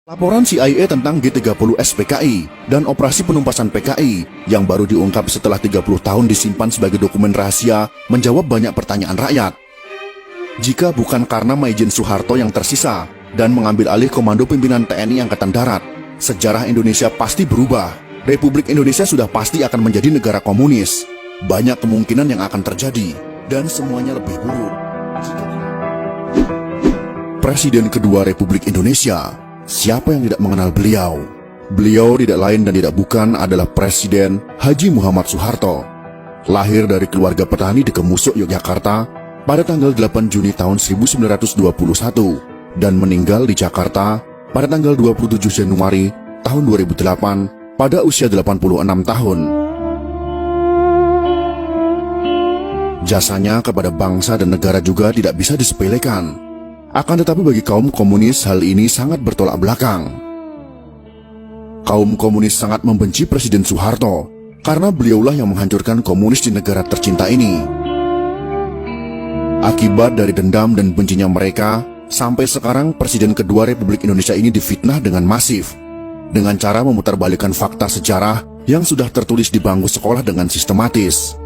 Laporan CIA tentang G30S PKI dan operasi penumpasan PKI yang baru diungkap setelah 30 tahun disimpan sebagai dokumen rahasia menjawab banyak pertanyaan rakyat. Jika bukan karena Maijen Soeharto yang tersisa dan mengambil alih komando pimpinan TNI Angkatan Darat, sejarah Indonesia pasti berubah. Republik Indonesia sudah pasti akan menjadi negara komunis. Banyak kemungkinan yang akan terjadi dan semuanya lebih buruk. Presiden kedua Republik Indonesia. Siapa yang tidak mengenal beliau? Beliau tidak lain dan tidak bukan adalah Presiden Haji Muhammad Soeharto. Lahir dari keluarga petani di Kemusuk, Yogyakarta pada tanggal 8 Juni tahun 1921 dan meninggal di Jakarta pada tanggal 27 Januari tahun 2008 pada usia 86 tahun. Jasanya kepada bangsa dan negara juga tidak bisa disepelekan. Akan tetapi bagi kaum komunis hal ini sangat bertolak belakang. Kaum komunis sangat membenci Presiden Soeharto karena beliaulah yang menghancurkan komunis di negara tercinta ini. Akibat dari dendam dan bencinya mereka, sampai sekarang Presiden kedua Republik Indonesia ini difitnah dengan masif, dengan cara memutarbalikkan fakta sejarah yang sudah tertulis di bangku sekolah dengan sistematis.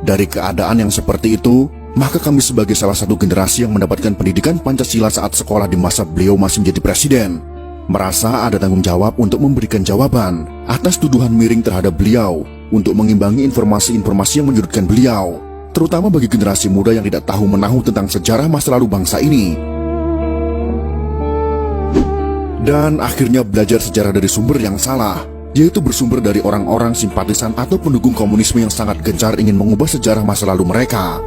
Dari keadaan yang seperti itu, maka kami sebagai salah satu generasi yang mendapatkan pendidikan Pancasila saat sekolah di masa beliau masih menjadi presiden, merasa ada tanggung jawab untuk memberikan jawaban atas tuduhan miring terhadap beliau, untuk mengimbangi informasi-informasi yang menyudutkan beliau, terutama bagi generasi muda yang tidak tahu menahu tentang sejarah masa lalu bangsa ini. Dan akhirnya belajar sejarah dari sumber yang salah, yaitu bersumber dari orang-orang simpatisan atau pendukung komunisme yang sangat gencar ingin mengubah sejarah masa lalu mereka.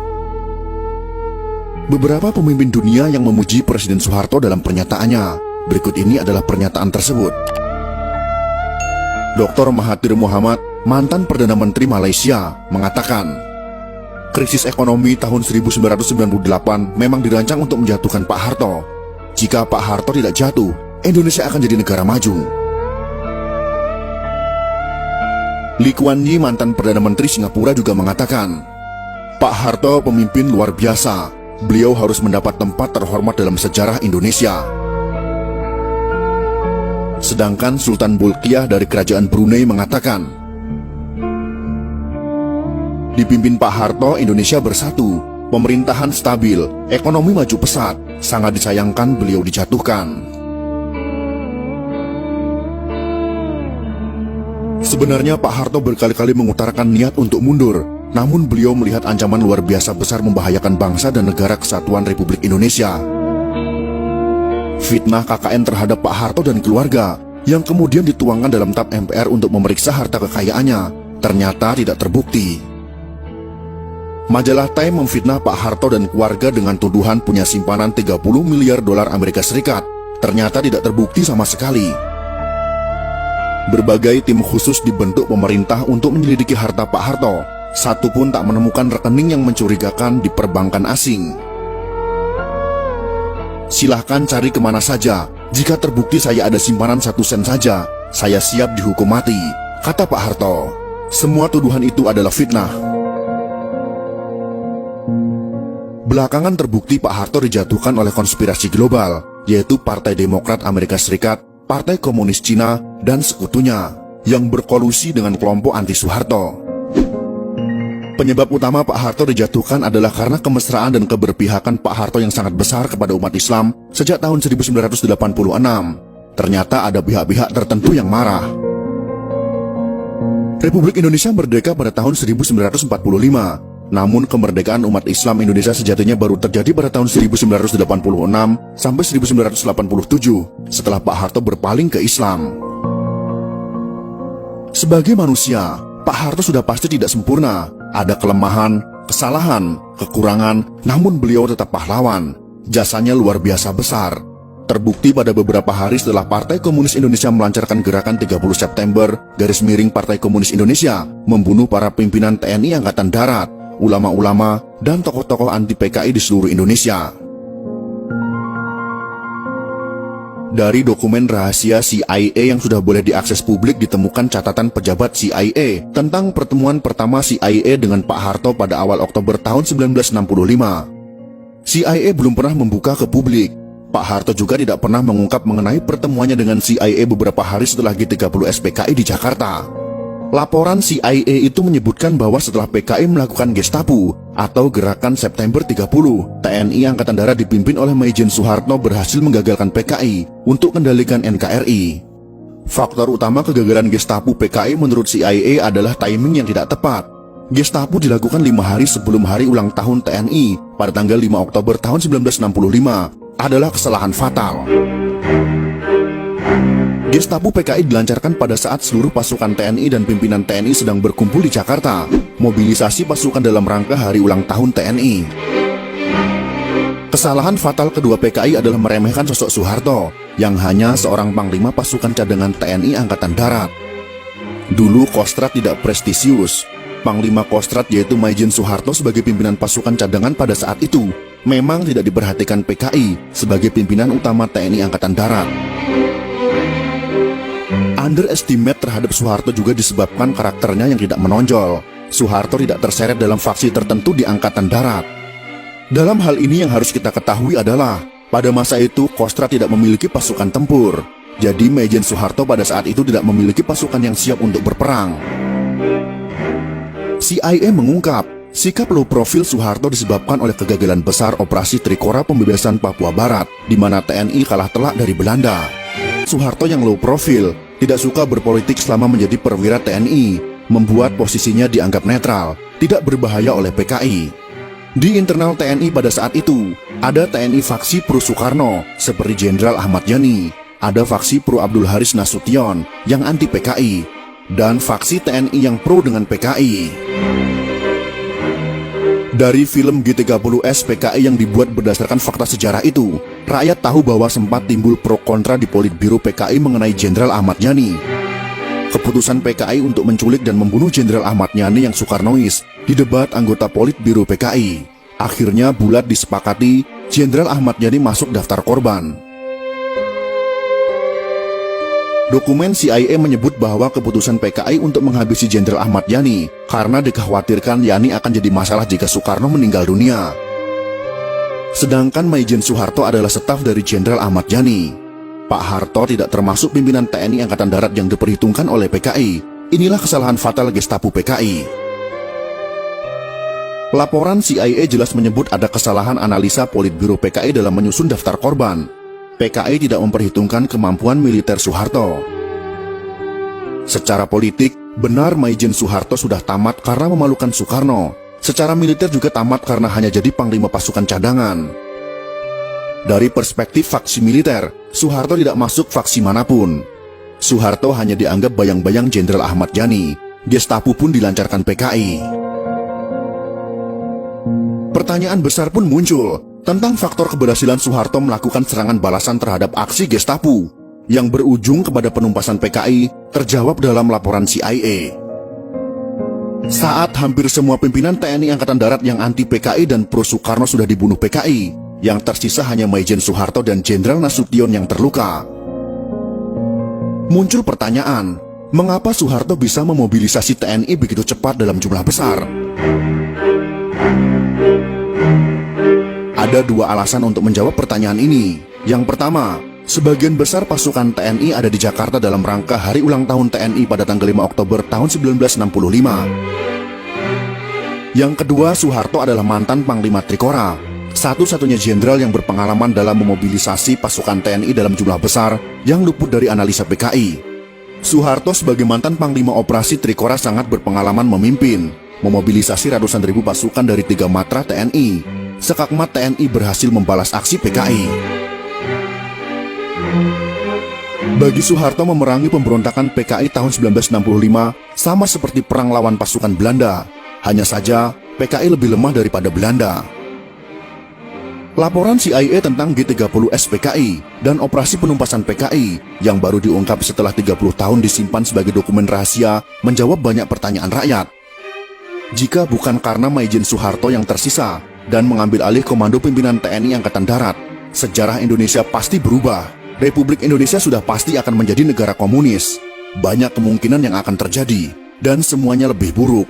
Beberapa pemimpin dunia yang memuji Presiden Soeharto dalam pernyataannya. Berikut ini adalah pernyataan tersebut. Dr. Mahathir Mohamad, mantan Perdana Menteri Malaysia, mengatakan, krisis ekonomi tahun 1998 memang dirancang untuk menjatuhkan Pak Harto. Jika Pak Harto tidak jatuh, Indonesia akan jadi negara maju. Lee Kuan Yew, mantan Perdana Menteri Singapura, juga mengatakan, Pak Harto pemimpin luar biasa. Beliau harus mendapat tempat terhormat dalam sejarah Indonesia. Sedangkan Sultan Bolkiah dari Kerajaan Brunei mengatakan, dipimpin Pak Harto, Indonesia bersatu, pemerintahan stabil, ekonomi maju pesat, sangat disayangkan beliau dijatuhkan. Sebenarnya Pak Harto berkali-kali mengutarakan niat untuk mundur, namun beliau melihat ancaman luar biasa besar membahayakan bangsa dan negara kesatuan Republik Indonesia. Fitnah KKN terhadap Pak Harto dan keluarga yang kemudian dituangkan dalam TAP MPR untuk memeriksa harta kekayaannya ternyata tidak terbukti. Majalah Time memfitnah Pak Harto dan keluarga dengan tuduhan punya simpanan 30 miliar dolar Amerika Serikat. Ternyata tidak terbukti sama sekali. Berbagai tim khusus dibentuk pemerintah untuk menyelidiki harta Pak Harto. Satu pun tak menemukan rekening yang mencurigakan di perbankan asing. Silahkan cari kemana saja. Jika terbukti saya ada simpanan 1 sen saja, saya siap dihukum mati, kata Pak Harto. Semua tuduhan itu adalah fitnah. Belakangan terbukti Pak Harto dijatuhkan oleh konspirasi global, yaitu Partai Demokrat Amerika Serikat, Partai Komunis Cina, dan sekutunya, yang berkolusi dengan kelompok anti-Soeharto. Penyebab utama Pak Harto dijatuhkan adalah karena kemesraan dan keberpihakan Pak Harto yang sangat besar kepada umat Islam sejak tahun 1986. Ternyata ada pihak-pihak tertentu yang marah. Republik Indonesia merdeka pada tahun 1945. Namun kemerdekaan umat Islam Indonesia sejatinya baru terjadi pada tahun 1986 sampai 1987 setelah Pak Harto berpaling ke Islam. Sebagai manusia, Pak Harto sudah pasti tidak sempurna. Ada kelemahan, kesalahan, kekurangan, namun beliau tetap pahlawan. Jasanya luar biasa besar. Terbukti pada beberapa hari setelah Partai Komunis Indonesia melancarkan gerakan 30 September, Partai Komunis Indonesia, membunuh para pimpinan TNI Angkatan Darat, ulama-ulama, dan tokoh-tokoh anti PKI di seluruh Indonesia. Dari dokumen rahasia CIA yang sudah boleh diakses publik ditemukan catatan pejabat CIA tentang pertemuan pertama CIA dengan Pak Harto pada awal Oktober tahun 1965. CIA belum pernah membuka ke publik. Pak Harto juga tidak pernah mengungkap mengenai pertemuannya dengan CIA beberapa hari setelah G30S PKI di Jakarta. Laporan CIA itu menyebutkan bahwa setelah PKI melakukan Gestapo atau Gerakan September 30, TNI Angkatan Darat dipimpin oleh Maijen Soeharto berhasil menggagalkan PKI untuk kendalikan NKRI. Faktor utama kegagalan Gestapo PKI menurut CIA adalah timing yang tidak tepat. Gestapo dilakukan 5 hari sebelum hari ulang tahun TNI pada tanggal 5 Oktober tahun 1965 adalah kesalahan fatal. Gestapo PKI dilancarkan pada saat seluruh pasukan TNI dan pimpinan TNI sedang berkumpul di Jakarta, mobilisasi pasukan dalam rangka hari ulang tahun TNI. Kesalahan fatal kedua PKI adalah meremehkan sosok Soeharto, yang hanya seorang panglima pasukan cadangan TNI Angkatan Darat. Dulu Kostrad tidak prestisius. Panglima Kostrad yaitu Maijen Soeharto sebagai pimpinan pasukan cadangan pada saat itu memang tidak diperhatikan PKI sebagai pimpinan utama TNI Angkatan Darat. Underestimate terhadap Soeharto juga disebabkan karakternya yang tidak menonjol. Soeharto tidak terseret dalam faksi tertentu di Angkatan Darat. Dalam hal ini yang harus kita ketahui adalah, pada masa itu Kostrad tidak memiliki pasukan tempur. Jadi Maijen Soeharto pada saat itu tidak memiliki pasukan yang siap untuk berperang. CIA mengungkap, sikap low profil Soeharto disebabkan oleh kegagalan besar operasi Trikora pembebasan Papua Barat, di mana TNI kalah telak dari Belanda. Soeharto yang low profil, tidak suka berpolitik selama menjadi perwira TNI, membuat posisinya dianggap netral, tidak berbahaya oleh PKI. Di internal TNI pada saat itu, ada TNI faksi pro Soekarno, seperti Jenderal Ahmad Yani, ada faksi pro Abdul Haris Nasution, yang anti PKI, dan faksi TNI yang pro dengan PKI. Dari film G30S PKI yang dibuat berdasarkan fakta sejarah itu, rakyat tahu bahwa sempat timbul pro kontra di Politbiro PKI mengenai Jenderal Ahmad Yani. Keputusan PKI untuk menculik dan membunuh Jenderal Ahmad Yani yang Soekarnois didebat anggota Politbiro PKI. Akhirnya bulat disepakati Jenderal Ahmad Yani masuk daftar korban. Dokumen CIA menyebut bahwa keputusan PKI untuk menghabisi Jenderal Ahmad Yani karena dikhawatirkan Yani akan jadi masalah jika Soekarno meninggal dunia. Sedangkan Maijen Soeharto adalah staf dari Jenderal Ahmad Yani. Pak Harto tidak termasuk pimpinan TNI Angkatan Darat yang diperhitungkan oleh PKI. Inilah kesalahan fatal Gestapo PKI. Laporan CIA jelas menyebut ada kesalahan analisa Politbiro PKI dalam menyusun daftar korban. PKI tidak memperhitungkan kemampuan militer Soeharto. Secara politik, benar Maijen Soeharto sudah tamat karena memalukan Soekarno. Secara militer juga tamat karena hanya jadi panglima pasukan cadangan. Dari perspektif faksi militer, Soeharto tidak masuk faksi manapun. Soeharto hanya dianggap bayang-bayang Jenderal Ahmad Yani. Gestapo pun dilancarkan PKI. Pertanyaan besar pun muncul tentang faktor keberhasilan Soeharto melakukan serangan balasan terhadap aksi Gestapo yang berujung kepada penumpasan PKI terjawab dalam laporan CIA. Saat hampir semua pimpinan TNI Angkatan Darat yang anti PKI dan pro Soekarno sudah dibunuh PKI, yang tersisa hanya Maijen Soeharto dan Jenderal Nasution yang terluka. Muncul pertanyaan, mengapa Soeharto bisa memobilisasi TNI begitu cepat dalam jumlah besar? Ada dua alasan untuk menjawab pertanyaan ini. Yang pertama, sebagian besar pasukan TNI ada di Jakarta dalam rangka hari ulang tahun TNI pada tanggal 5 Oktober tahun 1965. Yang kedua, Soeharto adalah mantan Panglima Trikora, satu-satunya jenderal yang berpengalaman dalam memobilisasi pasukan TNI dalam jumlah besar yang luput dari analisa PKI. Soeharto sebagai mantan Panglima Operasi Trikora sangat berpengalaman memimpin, memobilisasi ratusan ribu pasukan dari 3 matra TNI. Sekakmat TNI berhasil membalas aksi PKI. Bagi Soeharto memerangi pemberontakan PKI tahun 1965 sama seperti perang lawan pasukan Belanda. Hanya saja PKI lebih lemah daripada Belanda. Laporan CIA tentang G30S PKI dan operasi penumpasan PKI yang baru diungkap setelah 30 tahun disimpan sebagai dokumen rahasia menjawab banyak pertanyaan rakyat. Jika bukan karena Maijen Soeharto yang tersisa dan mengambil alih komando pimpinan TNI Angkatan Darat, sejarah Indonesia pasti berubah. Republik Indonesia sudah pasti akan menjadi negara komunis. Banyak kemungkinan yang akan terjadi, dan semuanya lebih buruk.